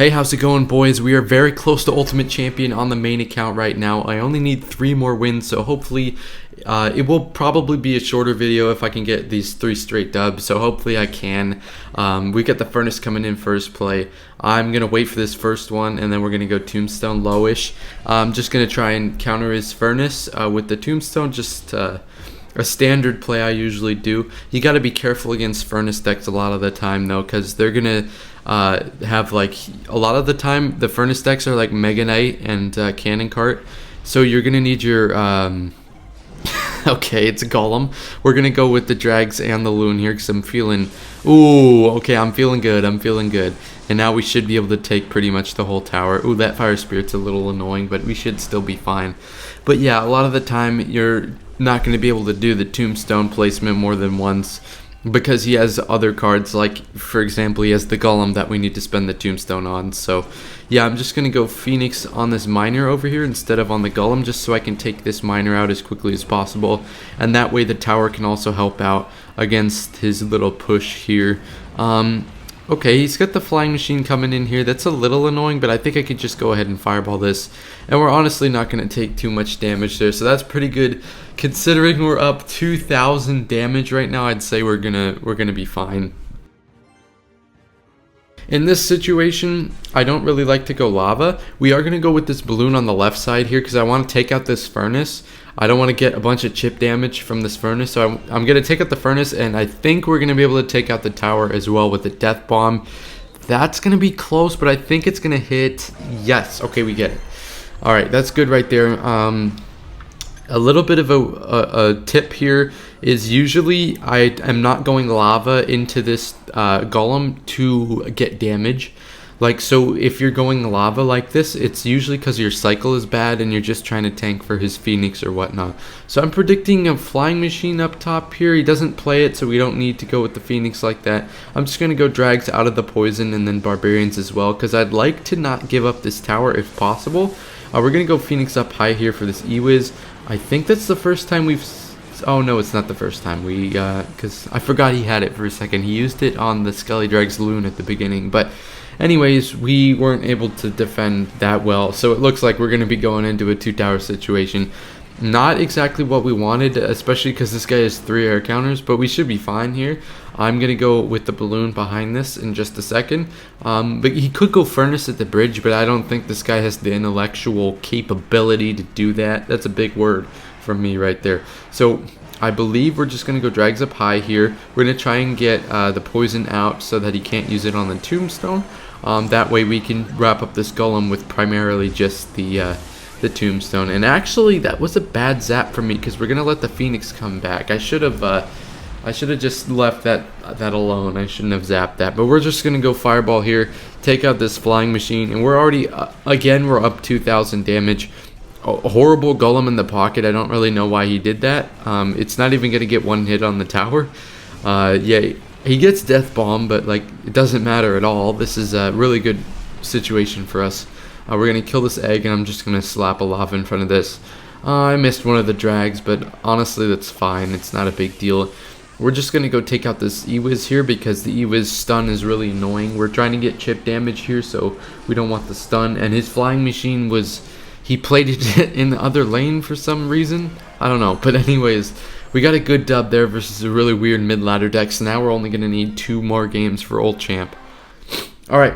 Hey, how's it going, boys? We are very close to Ultimate Champion on the main account right now. I only need 3 more wins, so hopefully it will probably be a shorter video if I can get these 3 straight dubs, so hopefully I can. We got the Furnace coming in first play. I'm going to wait for this first one, and then we're going to go Tombstone lowish. I'm just going to try and counter his Furnace with the Tombstone, just a standard play I usually do. You got to be careful against Furnace decks a lot of the time, though, because they're going to have, like, a lot of the time the Furnace decks are like Mega Knight and Cannon Cart, so you're gonna need your okay, it's a Golem. We're gonna go with the Drags and the Loon here because I'm feeling I'm feeling good. And now we should be able to take pretty much the whole tower. Ooh, that Fire Spirit's a little annoying, but we should still be fine. But yeah, a lot of the time you're not going to be able to do the Tombstone placement more than once, because he has other cards, like, for example, he has the Golem that we need to spend the Tombstone on. So, yeah, I'm just going to go Phoenix on this Miner over here instead of on the Golem, just so I can take this Miner out as quickly as possible. And that way the tower can also help out against his little push here. Okay, he's got the Flying Machine coming in here. That's a little annoying, but I think I could just go ahead and fireball this. And we're honestly not going to take too much damage there, so that's pretty good. Considering we're up 2,000 damage right now, I'd say we're gonna be fine. In this situation, I don't really like to go lava. We are going to go with this balloon on the left side here because I want to take out this Furnace. I don't want to get a bunch of chip damage from this Furnace, so I'm going to take out the Furnace, and I think we're going to be able to take out the tower as well with the Death Bomb. That's going to be close, but I think it's going to hit. Yes, okay, we get it. Alright, that's good right there. A little bit of a tip here is usually I am not going lava into this Golem to get damage. Like, so if you're going lava like this, it's usually because your cycle is bad and you're just trying to tank for his Phoenix or whatnot. So I'm predicting a Flying Machine up top here. He doesn't play it, so we don't need to go with the Phoenix like that. I'm just going to go Drags out of the Poison and then Barbarians as well, because I'd like to not give up this tower if possible. We're going to go Phoenix up high here for this E-Wiz. I think that's the first time we've... Oh, no, it's not the first time. Because I forgot he had it for a second. He used it on the Skelly Drags Loon at the beginning. But anyways, we weren't able to defend that well. So it looks like we're going to be going into a 2-tower situation. Not exactly what we wanted, especially because this guy has 3 air counters. But we should be fine here. I'm going to go with the balloon behind this in just a second. But he could go Furnace at the bridge, but I don't think this guy has the intellectual capability to do that. That's a big word from me right there. So I believe we're just going to go Drags up high here. We're going to try and get the Poison out so that he can't use it on the Tombstone. That way we can wrap up this Golem with primarily just the Tombstone. And actually, that was a bad zap for me because we're going to let the Phoenix come back. I should have just left that alone. I shouldn't have zapped that. But we're just going to go Fireball here, take out this Flying Machine, and we're already, again, we're up 2,000 damage. A horrible Golem in the pocket. I don't really know why he did that. It's not even going to get 1 hit on the tower. Yeah, he gets Death Bomb, but, like, it doesn't matter at all. This is a really good situation for us. We're going to kill this egg, and I'm just going to slap a lava in front of this. I missed one of the Drags, but honestly, that's fine. It's not a big deal. We're just going to go take out this E-Wiz here because the E-Wiz stun is really annoying. We're trying to get chip damage here, so we don't want the stun. And his Flying Machine was... He played it in the other lane for some reason. I don't know. But anyways, we got a good dub there versus a really weird mid-ladder deck. So now we're only going to need 2 more games for Old Champ. Alright.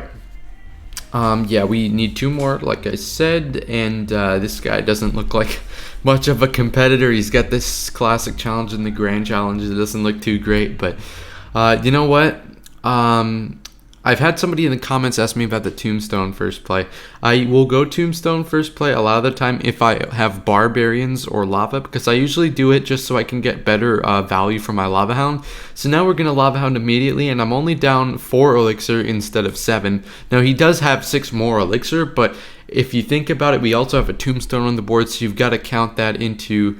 Yeah, we need 2 more, like I said. And this guy doesn't look like much of a competitor. He's got this classic challenge and the grand challenge. It doesn't look too great. But you know what? I've had somebody in the comments ask me about the Tombstone first play. I will go Tombstone first play a lot of the time if I have Barbarians or Lava, because I usually do it just so I can get better value for my Lava Hound. So now we're going to Lava Hound immediately, and I'm only down 4 Elixir instead of 7. Now he does have 6 more Elixir, but if you think about it, we also have a Tombstone on the board, so you've got to count that into...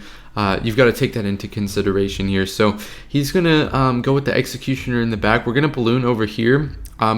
you've got to take that into consideration here. So he's going to go with the Executioner in the back. We're going to Balloon over here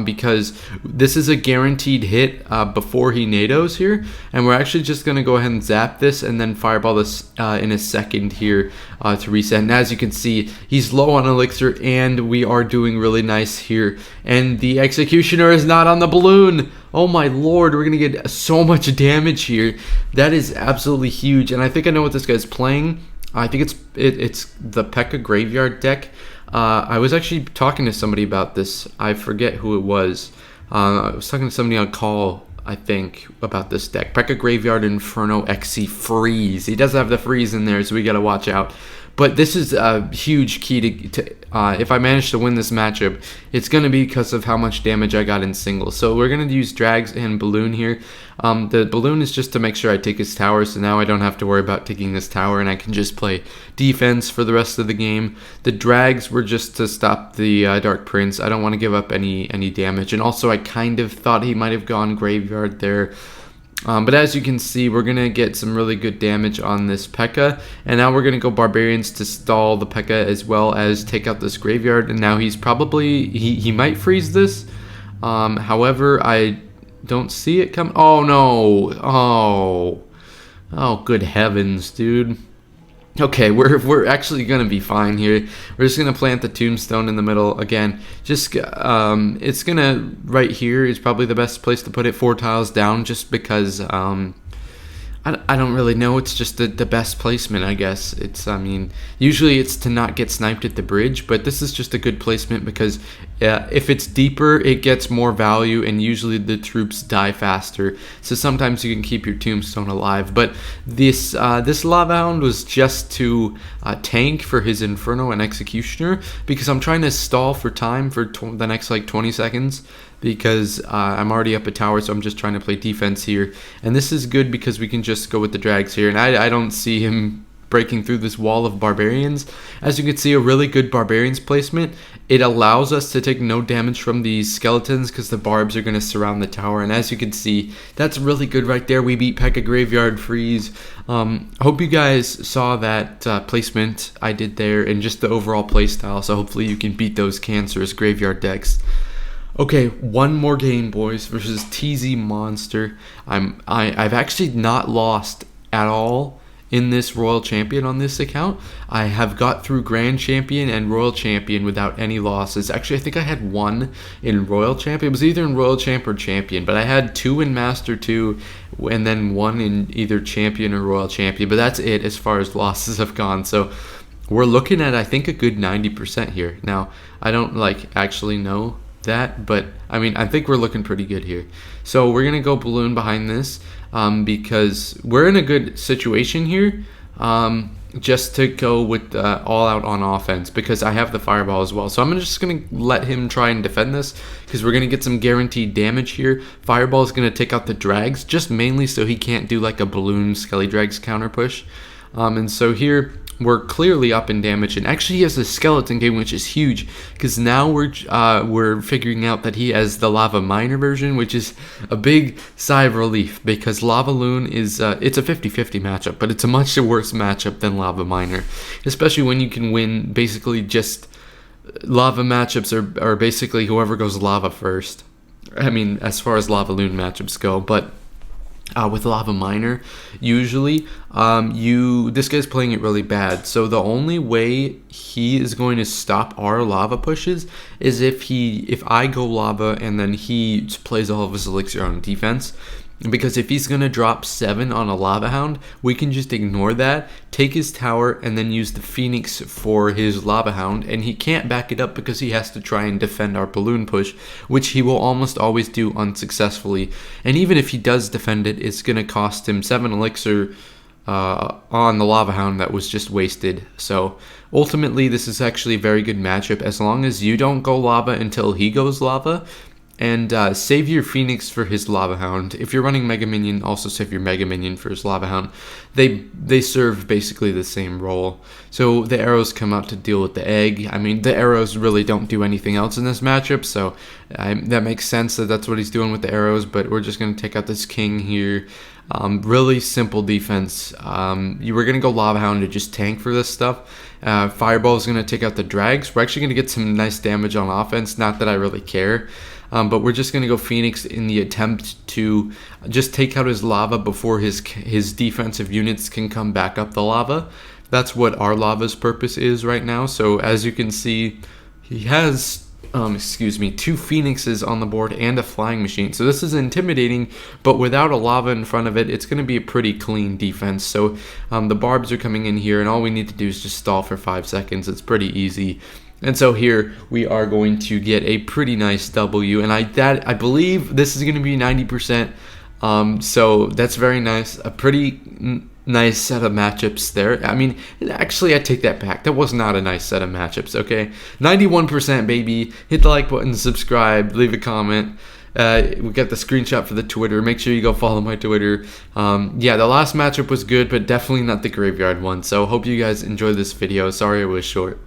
because this is a guaranteed hit before he NATOs here. And we're actually just going to go ahead and zap this and then Fireball this in a second here to reset. And as you can see, he's low on Elixir and we are doing really nice here. And the Executioner is not on the Balloon. Oh my lord, we're gonna get so much damage here. That is absolutely huge, and I think I know what this guy's playing. I think it's the P.E.K.K.A. Graveyard deck. I was actually talking to somebody about this. I forget who it was. I was talking to somebody on call, I think, about this deck. P.E.K.K.A. Graveyard Inferno XC Freeze. He does have the freeze in there, so we gotta watch out. But this is a huge key to if I manage to win this matchup, it's going to be because of how much damage I got in singles. So we're going to use Drags and Balloon here. The Balloon is just to make sure I take his tower, so now I don't have to worry about taking this tower, and I can just play defense for the rest of the game. The Drags were just to stop the Dark Prince. I don't want to give up any damage. And also, I kind of thought he might have gone Graveyard there. But as you can see, we're going to get some really good damage on this P.E.K.K.A. And now we're going to go Barbarians to stall the P.E.K.K.A. as well as take out this Graveyard. And now he's probably, he might freeze this. However, I don't see it come. Oh, no. Oh, good heavens, dude. Okay, we're actually going to be fine here. We're just going to plant the tombstone in the middle. Again, just it's going to, right here is probably the best place to put it, 4 tiles down, just because I don't really know. It's just the best placement, I guess. I mean, usually it's to not get sniped at the bridge, but this is just a good placement because if it's deeper, it gets more value, and usually the troops die faster. So sometimes you can keep your tombstone alive. But this Lavaloon was just to tank for his Inferno and Executioner, because I'm trying to stall for time for the next like 20 seconds. Because I'm already up a tower, so I'm just trying to play defense here. And this is good because we can just go with the Drags here. And I don't see him breaking through this wall of Barbarians. As you can see, a really good Barbarians placement. It allows us to take no damage from these skeletons because the barbs are going to surround the tower. And as you can see, that's really good right there. We beat P.E.K.K.A. Graveyard Freeze. Hope you guys saw that placement I did there and just the overall playstyle. So hopefully you can beat those cancerous Graveyard decks. Okay, one more game, boys, versus TZ Monster. I've actually not lost at all in this Royal Champion on this account. I have got through Grand Champion and Royal Champion without any losses. Actually, I think I had 1 in Royal Champion. It was either in Royal Champ or Champion, but I had 2 in Master 2 and then 1 in either Champion or Royal Champion. But that's it as far as losses have gone. So we're looking at, I think, a good 90% here. Now, I don't actually know that, but I mean, I think we're looking pretty good here. So we're gonna go Balloon behind this because we're in a good situation here, just to go with all out on offense because I have the Fireball as well. So I'm just gonna let him try and defend this because we're gonna get some guaranteed damage here. Fireball is gonna take out the Drags just mainly so he can't do like a Balloon Skelly Drags counter push. And so here we're clearly up in damage, and actually he has a skeleton game, which is huge because now we're figuring out that he has the Lava Miner version, which is a big sigh of relief because Lavaloon is it's a 50-50 matchup, but it's a much worse matchup than Lava Miner, especially when you can win basically just lava matchups are basically whoever goes lava first. I mean, as far as Lavaloon matchups go, but with Lava Miner, usually this guy's playing it really bad. So the only way he is going to stop our lava pushes is if I go lava and then he plays all of his elixir on defense. Because if he's going to drop 7 on a Lava Hound, we can just ignore that, take his tower, and then use the Phoenix for his Lava Hound. And he can't back it up because he has to try and defend our Balloon push, which he will almost always do unsuccessfully. And even if he does defend it, it's going to cost him 7 elixir on the Lava Hound that was just wasted. So ultimately, this is actually a very good matchup as long as you don't go lava until he goes lava. And save your Phoenix for his Lava Hound. If you're running Mega Minion, also save your Mega Minion for his Lava Hound. They serve basically the same role. So the arrows come out to deal with the egg. I mean, the arrows really don't do anything else in this matchup, so that makes sense that that's what he's doing with the arrows, but we're just going to take out this king here. Really simple defense. You were going to go Lava Hound to just tank for this stuff. Fireball is going to take out the Drags. We're actually going to get some nice damage on offense, not that I really care. But we're just going to go Phoenix in the attempt to just take out his lava before his defensive units can come back up the lava. That's what our lava's purpose is right now. So as you can see, he has excuse me, 2 phoenixes on the board and a flying machine. So this is intimidating, but without a lava in front of it, it's going to be a pretty clean defense. So the barbs are coming in here, and all we need to do is just stall for 5 seconds. It's pretty easy. And so here we are going to get a pretty nice W, and I believe this is going to be 90%. So that's very nice. A pretty nice set of matchups there. I mean, actually, I take that back. That was not a nice set of matchups, okay? 91%, baby. Hit the like button, subscribe, leave a comment. We got the screenshot for the Twitter. Make sure you go follow my Twitter. Yeah, the last matchup was good, but definitely not the graveyard one. So hope you guys enjoyed this video. Sorry it was short.